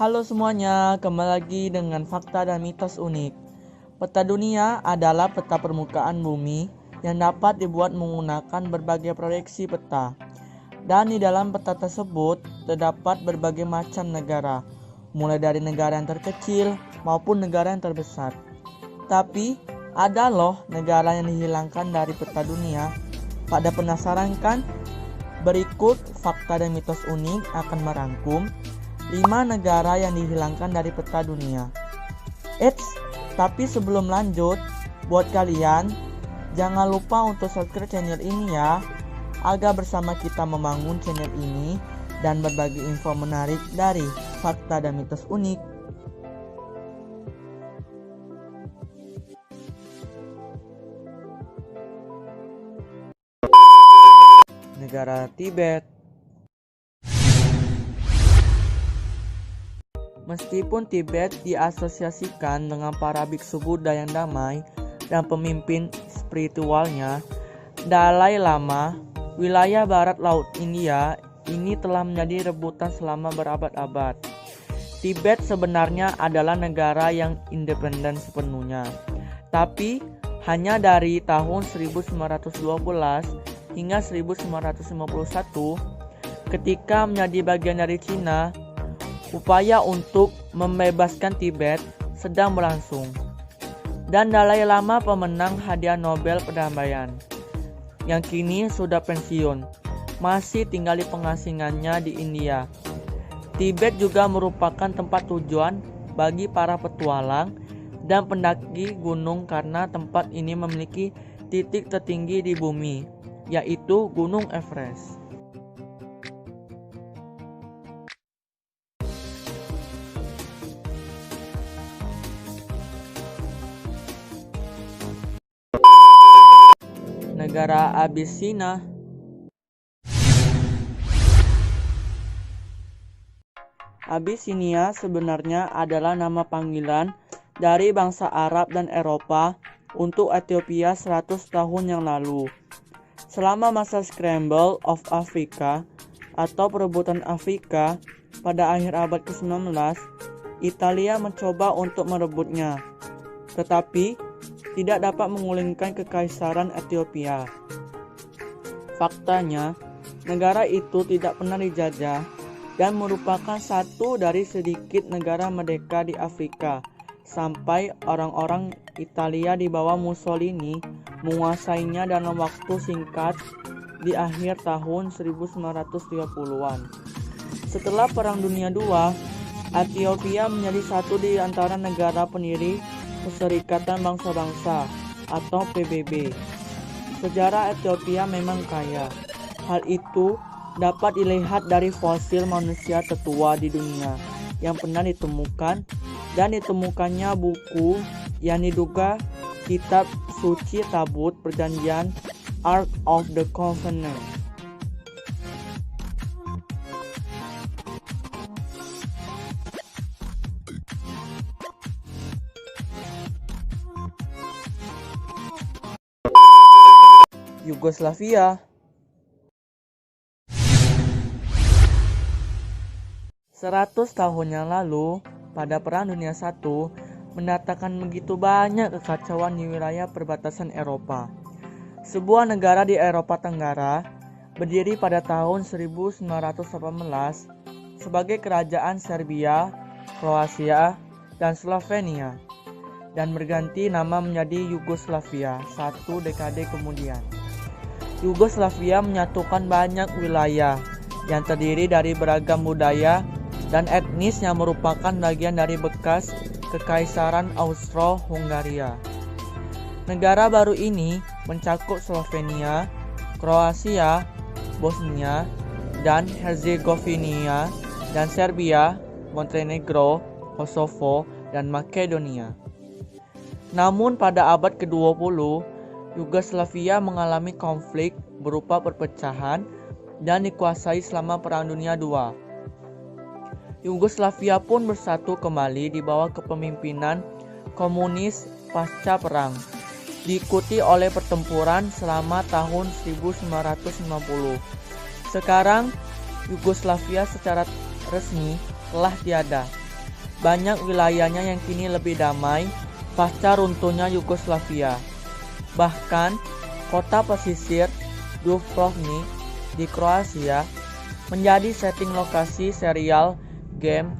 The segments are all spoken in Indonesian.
Halo semuanya, kembali lagi dengan fakta dan mitos unik. Peta dunia adalah peta permukaan bumi yang dapat dibuat menggunakan berbagai proyeksi peta. Dan di dalam peta tersebut terdapat berbagai macam negara, mulai dari negara yang terkecil maupun negara yang terbesar. Tapi ada loh negara yang dihilangkan dari peta dunia. Pada penasaran kan? Berikut fakta dan mitos unik akan merangkum 5 negara yang dihilangkan dari peta dunia. Eits, tapi sebelum lanjut, buat kalian, jangan lupa untuk subscribe channel ini ya, agar bersama kita membangun channel ini dan berbagi info menarik dari fakta dan mitos unik. Negara Tibet. Meskipun Tibet diasosiasikan dengan para biksu Buddha yang damai dan pemimpin spiritualnya, Dalai Lama, wilayah barat laut India ini telah menjadi rebutan selama berabad-abad. Tibet sebenarnya adalah negara yang independen sepenuhnya, tapi hanya dari tahun 1912 hingga 1951 ketika menjadi bagian dari Cina. Upaya untuk membebaskan Tibet sedang berlangsung, dan Dalai Lama, pemenang hadiah Nobel perdamaian, yang kini sudah pensiun, masih tinggal di pengasingannya di India. Tibet juga merupakan tempat tujuan bagi para petualang dan pendaki gunung karena tempat ini memiliki titik tertinggi di bumi, yaitu Gunung Everest. Negara Abisina. Abisinia sebenarnya adalah nama panggilan dari bangsa Arab dan Eropa untuk Ethiopia 100 tahun yang lalu. Selama masa Scramble of Africa atau perebutan Afrika pada akhir abad ke-19, Italia mencoba untuk merebutnya, tetapi tidak dapat menggulingkan kekaisaran Ethiopia. Faktanya, negara itu tidak pernah dijajah dan merupakan satu dari sedikit negara merdeka di Afrika sampai orang-orang Italia di bawah Mussolini menguasainya dalam waktu singkat di akhir tahun 1930-an. Setelah Perang Dunia II, Ethiopia menjadi satu di antara negara pendiri Perserikatan Bangsa-Bangsa atau PBB. Sejarah Ethiopia memang kaya. Hal itu dapat dilihat dari fosil manusia tertua di dunia yang pernah ditemukan, dan ditemukannya buku yang diduga kitab suci tabut perjanjian Ark of the Covenant. Yugoslavia. 100 tahun yang lalu, pada Perang Dunia I, mendatangkan begitu banyak kekacauan di wilayah perbatasan Eropa. Sebuah negara di Eropa Tenggara berdiri pada tahun 1918 sebagai kerajaan Serbia, Kroasia, dan Slovenia, dan berganti nama menjadi Yugoslavia 1 dekade kemudian. Yugoslavia menyatukan banyak wilayah yang terdiri dari beragam budaya dan etnis yang merupakan bagian dari bekas Kekaisaran Austro-Hungaria. Negara baru ini mencakup Slovenia, Kroasia, Bosnia dan Herzegovina, dan Serbia, Montenegro, Kosovo, dan Makedonia. Namun pada abad ke-20, Yugoslavia mengalami konflik berupa perpecahan dan dikuasai selama Perang Dunia II. Yugoslavia pun bersatu kembali di bawah kepemimpinan komunis pasca perang, diikuti oleh pertempuran selama tahun 1950. Sekarang Yugoslavia secara resmi telah tiada banyak wilayahnya yang kini lebih damai pasca runtuhnya Yugoslavia. Bahkan, kota pesisir Dubrovnik di Kroasia menjadi setting lokasi serial Game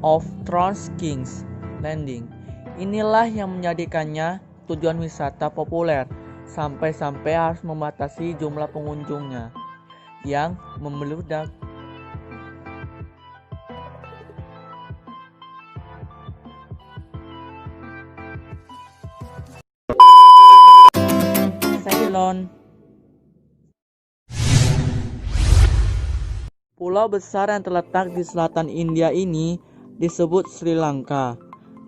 of Thrones King's Landing. Inilah yang menjadikannya tujuan wisata populer, sampai-sampai harus membatasi jumlah pengunjungnya yang membeludak. Ceylon. Pulau besar yang terletak di selatan India ini disebut Sri Lanka.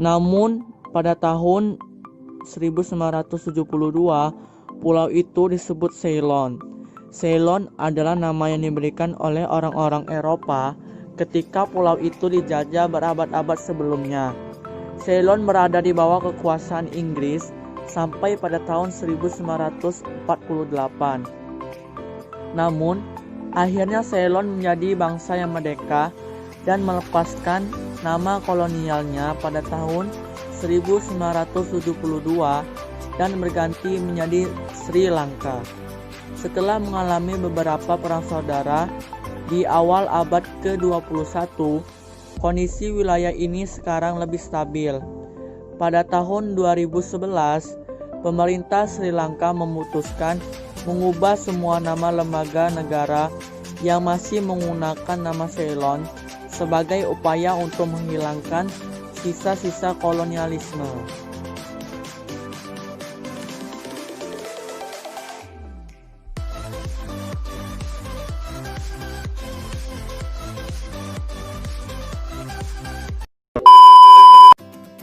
Namun pada tahun 1972 pulau itu disebut Ceylon. Ceylon adalah nama yang diberikan oleh orang-orang Eropa ketika pulau itu dijajah berabad-abad sebelumnya. Ceylon berada di bawah kekuasaan Inggris sampai pada tahun 1948. Namun, akhirnya Ceylon menjadi bangsa yang merdeka dan melepaskan nama kolonialnya pada tahun 1972 dan berganti menjadi Sri Lanka. Setelah mengalami beberapa perang saudara di awal abad ke-21, kondisi wilayah ini sekarang lebih stabil. Pada tahun 2011, pemerintah Sri Lanka memutuskan mengubah semua nama lembaga negara yang masih menggunakan nama Ceylon sebagai upaya untuk menghilangkan sisa-sisa kolonialisme.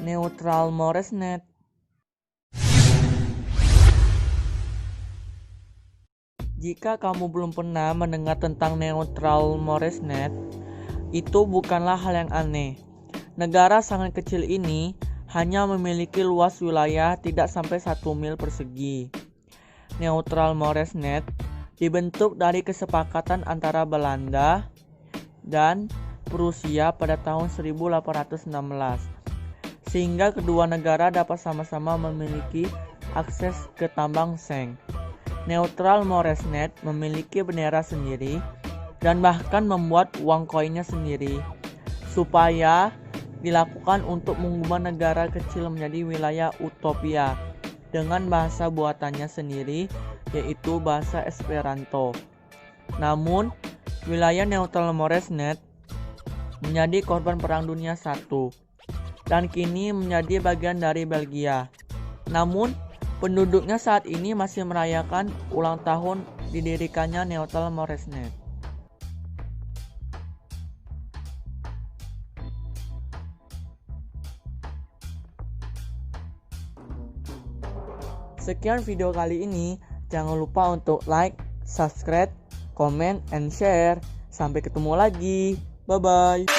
Neutral Moresnet. Jika kamu belum pernah mendengar tentang Neutral Moresnet, itu bukanlah hal yang aneh. Negara sangat kecil ini hanya memiliki luas wilayah tidak sampai 1 mil persegi. Neutral Moresnet dibentuk dari kesepakatan antara Belanda dan Prusia pada tahun 1816, sehingga kedua negara dapat sama-sama memiliki akses ke tambang seng. Neutral Moresnet memiliki bendera sendiri dan bahkan membuat uang koinnya sendiri, supaya dilakukan untuk mengubah negara kecil menjadi wilayah utopia dengan bahasa buatannya sendiri, yaitu bahasa Esperanto. Namun, wilayah Neutral Moresnet menjadi korban Perang Dunia I dan kini menjadi bagian dari Belgia. Namun, penduduknya saat ini masih merayakan ulang tahun didirikannya Neutral Moresnet. Sekian video kali ini. Jangan lupa untuk like, subscribe, comment, and share. Sampai ketemu lagi. Bye-bye.